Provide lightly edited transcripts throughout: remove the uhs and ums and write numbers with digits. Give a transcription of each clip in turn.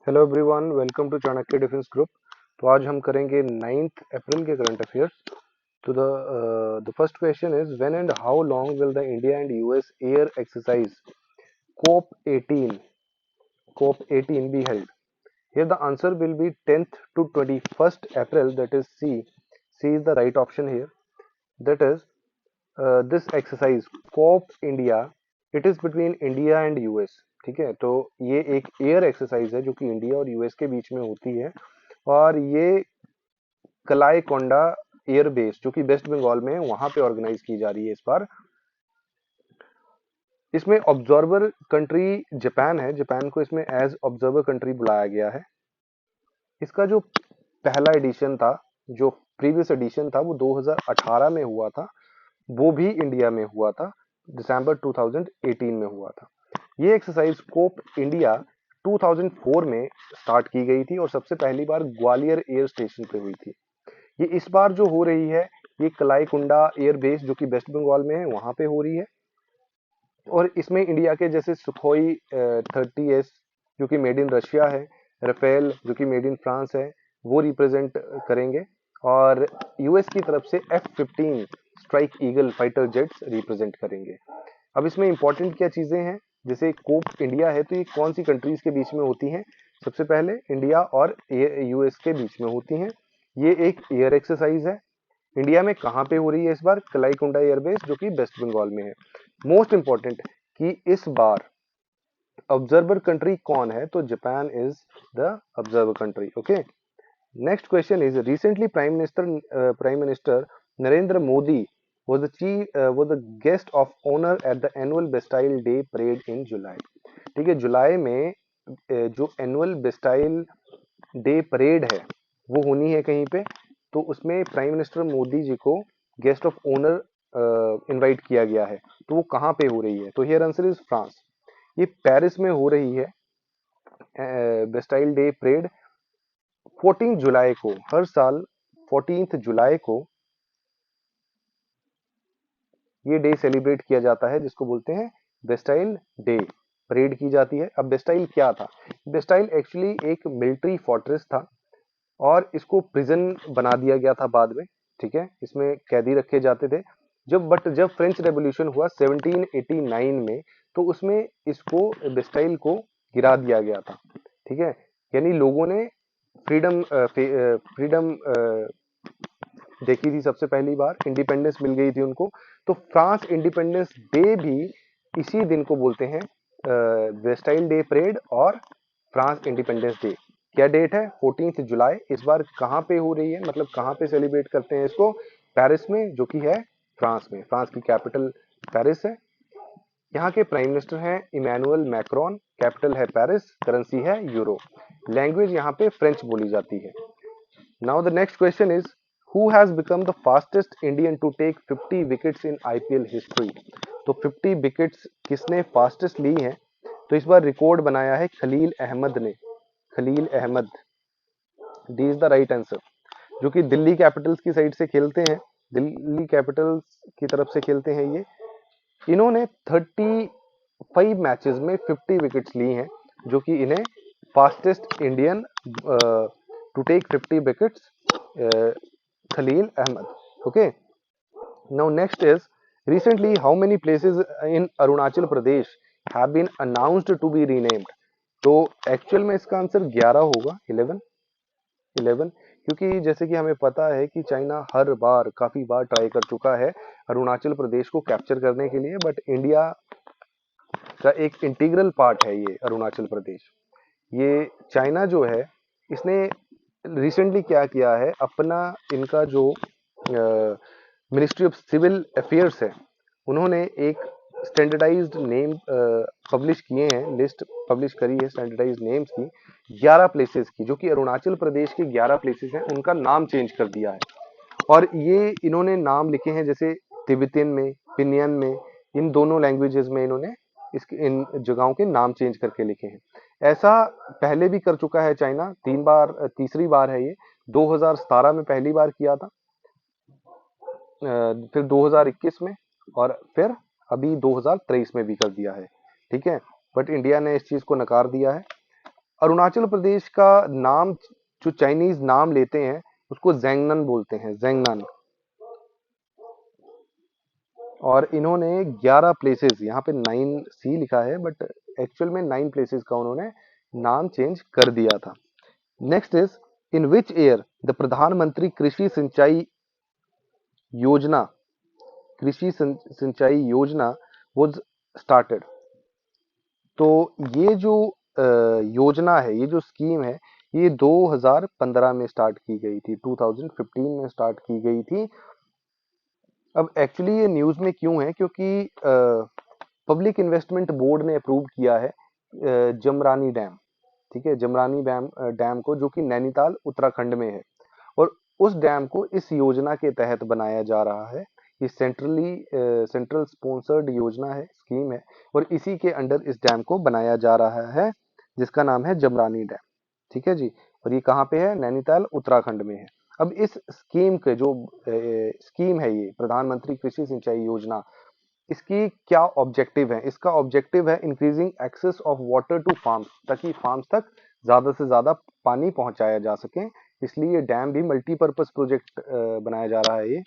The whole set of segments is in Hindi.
Hello everyone, welcome to Chanakya defence group. तो आज हम करेंगे 9 अप्रैल के करंट अफेयर्स। तो the first question is when and how long will the India and US air exercise Cope 18 be held? Here the answer will be 10th to 21st April, that is C. C is the right option here. That is this exercise COP India, it is between India and US. ठीक है, तो ये एक एयर एक्सरसाइज है जो कि इंडिया और यूएस के बीच में होती है और ये कलाईकोंडा एयर बेस जो कि वेस्ट बंगाल में है वहां पे ऑर्गेनाइज की जा रही है इस बार। इसमें ऑब्जर्वर कंट्री जापान है, जापान को इसमें एज ऑब्जर्वर कंट्री बुलाया गया है। इसका जो पहला एडिशन था, जो प्रीवियस एडिशन था वो 2018 में हुआ था, वो भी इंडिया में हुआ था, दिसंबर 2018 में हुआ था। ये एक्सरसाइज स्कोप इंडिया 2004 में स्टार्ट की गई थी और सबसे पहली बार ग्वालियर एयर स्टेशन पे हुई थी। ये इस बार जो हो रही है ये कलाईकुंडा एयर बेस जो कि वेस्ट बंगाल में है वहां पे हो रही है और इसमें इंडिया के जैसे सुखोई 30S जो कि मेड इन रशिया है, राफेल जो कि मेड इन फ्रांस है, वो रिप्रेजेंट करेंगे और यूएस की तरफ से F-15 strike eagle fighter jets represent करेंगे। अब इसमें इंपॉर्टेंट क्या चीजें हैं, जैसे कोप इंडिया है तो ये कौन सी कंट्रीज के बीच में होती हैं? सबसे पहले इंडिया और यूएस के बीच में होती हैं। ये एक एयर एक्सरसाइज है। इंडिया में कहाँ पे हो रही है इस बार? कलाईकुंडा एयरबेस जो कि वेस्ट बंगाल में है। मोस्ट इंपॉर्टेंट कि इस बार ऑब्जर्वर कंट्री कौन है? तो Japan is the observer country. Okay, next question is recently prime minister Narendra Modi was the guest of honor at the annual Bastille Day parade in July। ठीक है, जुलाई में जो एनुअल बेस्टाइल डे परेड है वो होनी है कहीं पे, तो उसमें प्राइम मिनिस्टर मोदी जी को गेस्ट ऑफ ऑनर इनवाइट किया गया है। तो वो कहाँ पे हो रही है? तो हियर आंसर इज फ्रांस। ये पेरिस में हो रही है बेस्टाइल डे परेड। 14 जुलाई को, हर साल 14 जुलाई को ये डे सेलिब्रेट किया जाता है जिसको बोलते हैं बेस्टाइल डे। परेड की जाती है। अब बेस्टाइल क्या था? बेस्टाइल एक्चुअली एक मिलिट्री फोर्ट्रेस था और इसको प्रिजन बना दिया गया था बाद में। ठीक है, इसमें कैदी रखे जाते थे। जब फ्रेंच रेवोल्यूशन हुआ 1789 में, तो उसमें इसको बेस्टाइल को गिरा दिया गया था। ठीक है, यानी लोगों ने फ्रीडम फ्रीडम देखी थी, सबसे पहली बार इंडिपेंडेंस मिल गई थी उनको। तो फ्रांस इंडिपेंडेंस डे भी इसी दिन को बोलते हैं बेस्टाइल डे परेड और फ्रांस इंडिपेंडेंस डे। क्या डेट है? 14 जुलाई। इस बार कहाँ पे हो रही है, मतलब कहाँ पे सेलिब्रेट करते हैं इसको? पेरिस में, जो कि है फ्रांस में। फ्रांस की कैपिटल पेरिस है। यहाँ के प्राइम मिनिस्टर हैं इमैनुअल मैक्रोन। कैपिटल है पेरिस, करेंसी है यूरो। लैंग्वेज यहाँ पे फ्रेंच बोली जाती है। Now the next question is who has become the fastest Indian to take 50 wickets in IPL history? तो 50 विकेट्स किसने फास्टेस्ट ली हैं? तो इस बार रिकॉर्ड बनाया है खलील अहमद ने। Khalil Ahmed, D is the right answer, जो कि दिल्ली कैपिटल्स की साइड से खेलते हैं। दिल्ली कैपिटल्स की तरफ से खेलते हैं ये। इन्होंने 35 मैचेस में 50 विकेट्स ली हैं, जो कि इन्हें fastest Indian to take 50 wickets Khaleel Ahmed. Okay, now next is recently how many places in Arunachal Pradesh have been announced to be renamed? तो एक्चुअल में इसका आंसर 11 होगा, 11। क्योंकि जैसे कि हमें पता है कि चाइना हर बार काफी बार ट्राई कर चुका है अरुणाचल प्रदेश को कैप्चर करने के लिए, बट इंडिया का एक इंटीग्रल पार्ट है ये अरुणाचल प्रदेश। ये चाइना जो है, इसने रिसेंटली क्या किया है, अपना इनका जो मिनिस्ट्री ऑफ सिविल अफेयर्स है, उन्होंने एक स्टैंडर्डाइज्ड नेम पब्लिश किए हैं, लिस्ट पब्लिश करी है स्टैंडर्डाइज्ड नेम्स की 11 प्लेसेस की, जो कि अरुणाचल प्रदेश के 11 प्लेसेस हैं, उनका नाम चेंज कर दिया है। और ये इन्होंने नाम लिखे हैं जैसे तिब्बतियन में, पिनियन में, इन दोनों लैंग्वेजेस में इन्होंने इन जगहों के नाम चेंज करके लिखे हैं। ऐसा पहले भी कर चुका है चाइना 3 बार, तीसरी बार है ये। 2017 में पहली बार किया था, फिर 2021 में, और फिर अभी 2023 में भी कर दिया है। ठीक है, बट इंडिया ने इस चीज को नकार दिया है। अरुणाचल प्रदेश का नाम, जो चाइनीज नाम लेते हैं उसको ज़ैंगनन बोलते हैं, ज़ैंगनन। और इन्होंने 11 प्लेसेस, यहाँ पे 9 सी लिखा है बट एक्चुअल में 9 प्लेसेस का उन्होंने नाम चेंज कर दिया था। Next is, in which year the प्रधानमंत्री कृषि सिंचाई योजना, सिंचाई योजना वाज स्टार्टेड। तो ये जो योजना है, ये जो स्कीम है, ये 2015 में स्टार्ट की गई थी, 2015 में स्टार्ट की गई थी। अब एक्चुअली ये न्यूज़ में क्यों है, क्योंकि पब्लिक इन्वेस्टमेंट बोर्ड ने अप्रूव किया है जमरानी डैम, ठीक है, जमरानी डैम, डैम को, जो कि नैनीताल उत्तराखंड में है। और उस डैम को इस योजना के तहत बनाया जा रहा है। ये सेंट्रल स्पॉन्सर्ड योजना है, स्कीम है, और इसी के अंडर इस डैम को बनाया जा रहा है, जिसका नाम है जमरानी डैम, ठीक है जी। और ये कहाँ पे है? नैनीताल उत्तराखंड में है। अब इस स्कीम के जो स्कीम है, ये प्रधानमंत्री कृषि सिंचाई योजना, इसकी क्या ऑब्जेक्टिव है? इसका ऑब्जेक्टिव है increasing access of water to farms, ताकि फार्म्स तक ज्यादा से ज्यादा पानी पहुंचाया जा सके। इसलिए ये डैम भी मल्टीपर्पज प्रोजेक्ट बनाया जा रहा है। ये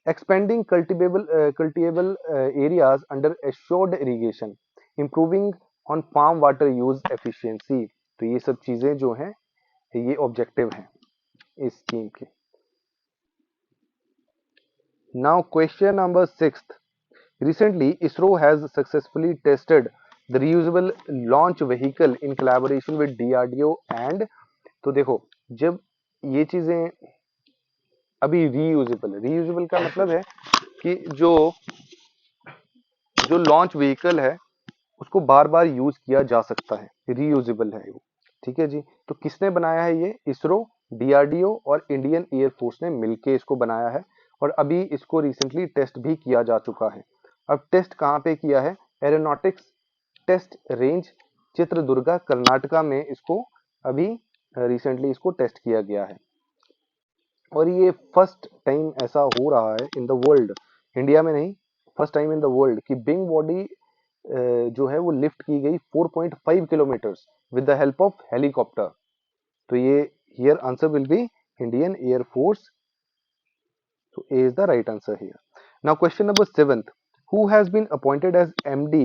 expanding cultivable areas under assured irrigation, improving on farm water use efficiency. तो ये सब चीजें जो हैं, ये ऑब्जेक्टिव हैं इस स्कीम के। Now question number 6, recently ISRO has successfully tested the reusable launch vehicle in collaboration with DRDO and, तो देखो, जब ये चीजें अभी रीयूजेबल का मतलब है कि जो जो लॉन्च व्हीकल है उसको बार बार यूज किया जा सकता है, रीयूजेबल है वो, ठीक है जी। तो किसने बनाया है? ये इसरो, डीआरडीओ और इंडियन एयरफोर्स ने मिलके इसको बनाया है। और अभी इसको रिसेंटली टेस्ट भी किया जा चुका है। अब टेस्ट कहाँ पे किया है? Aeronautics test range Chitradurga Karnataka में इसको अभी रिसेंटली इसको टेस्ट किया गया है। और ये फर्स्ट टाइम ऐसा हो रहा है इन द वर्ल्ड, इंडिया में नहीं, first time in the world कि बिंग बॉडी जो है वो लिफ्ट की गई 4.5 kilometres with the help of helicopter. तो ये here answer will be Indian air force. So A is the right answer here. Now question number 7th. Who has been appointed as MD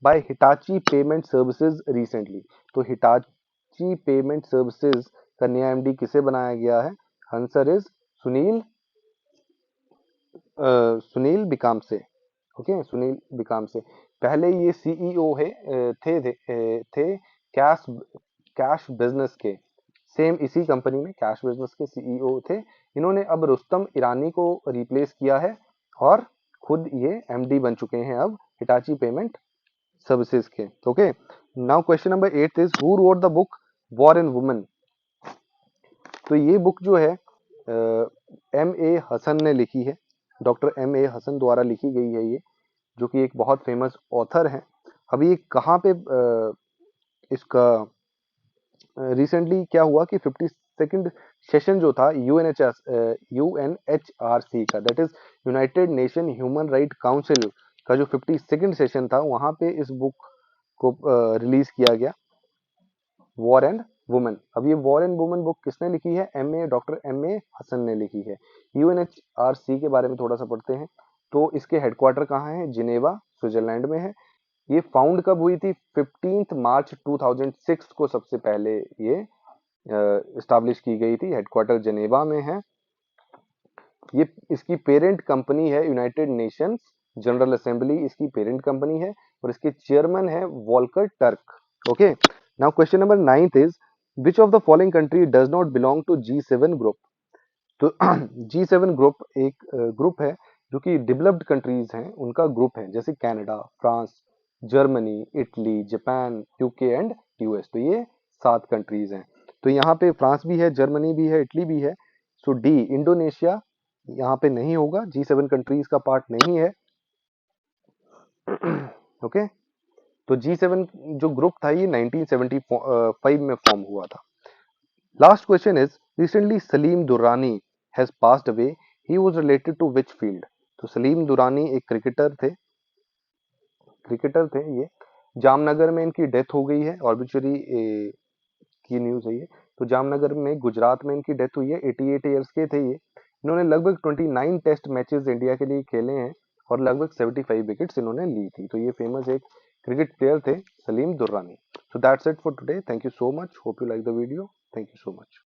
by Hitachi Payment Services recently? तो Hitachi Payment Services का नया MD किसे बनाया गया है? Answer is सुनील बिकाम से। ओके, सुनील बिकाम से। पहले ये सीईओ है थे कैश कैश बिजनेस के, सेम इसी कंपनी में कैश बिजनेस के सीईओ थे। इन्होंने अब रुस्तम ईरानी को रिप्लेस किया है और खुद ये एमडी बन चुके हैं अब हिटाची पेमेंट सर्विसेज के। Okay, now question number 8 is who wrote the book war and women. तो ये बुक जो है एम ए हसन ने लिखी है, डॉक्टर एम ए हसन द्वारा लिखी गई है ये, जो कि एक बहुत फेमस ऑथर हैं। अभी ये कहाँ पे इसका रिसेंटली क्या हुआ कि 52nd सेशन जो था यूएनएचआरसी का, that is United nation human right council का, जो 52nd सेशन था, वहां पे इस बुक को रिलीज किया गया, वॉर एंड वुमेन। अब ये वॉर एंड वुमेन बुक किसने लिखी है? डॉक्टर एम ए हसन ने लिखी है। यूएनएचआरसी के बारे में थोड़ा सा पढ़ते हैं। तो इसके हेडक्वार्टर कहाँ है? जिनेवा, स्विट्जरलैंड में है। ये फाउंड कब हुई थी? 15 मार्च 2006 को सबसे पहले ये इस्टेब्लिश की गई थी। हेडक्वार्टर जिनेवा में है। ये इसकी पेरेंट कंपनी है यूनाइटेड नेशंस जनरल असेंबली, इसकी पेरेंट कंपनी है, और इसके चेयरमैन है Volker Turk. Okay, now question number 9 is which of the following country does not belong to G7 group. तो G7 ग्रुप एक ग्रुप है जो कि डेवलप्ड कंट्रीज हैं उनका ग्रुप है, जैसे Canada, France, Germany, Italy, Japan, UK and US. तो ये 7 कंट्रीज हैं। तो यहाँ पे फ्रांस भी है, जर्मनी भी है, इटली भी है। सो डी, इंडोनेशिया यहाँ पे नहीं होगा, G7 कंट्रीज का पार्ट नहीं है। ओके, तो G7 जो ग्रुप था ये 1975 में फॉर्म हुआ था। Last question is recently Salim Durrani has passed away, he was related to which field. तो सलीम दुरानी एक क्रिकेटर थे ये, जामनगर में इनकी डेथ हो गई है, ऑर्बिचुरी की न्यूज़ है ये। तो जामनगर में गुजरात में इनकी डेथ हुई है, 88 ईयर्स के थे ये। इन्होंने लगभग 29 टेस्ट मैचेस इंडिया के लिए खेले हैं और लगभग 75 विकेट्स इन्होंने ली थी। तो ये फेमस एक क्रिकेट प्लेयर थे, Salim Durrani. So that's it for today. Thank you so much. Hope you like the video. Thank you so much.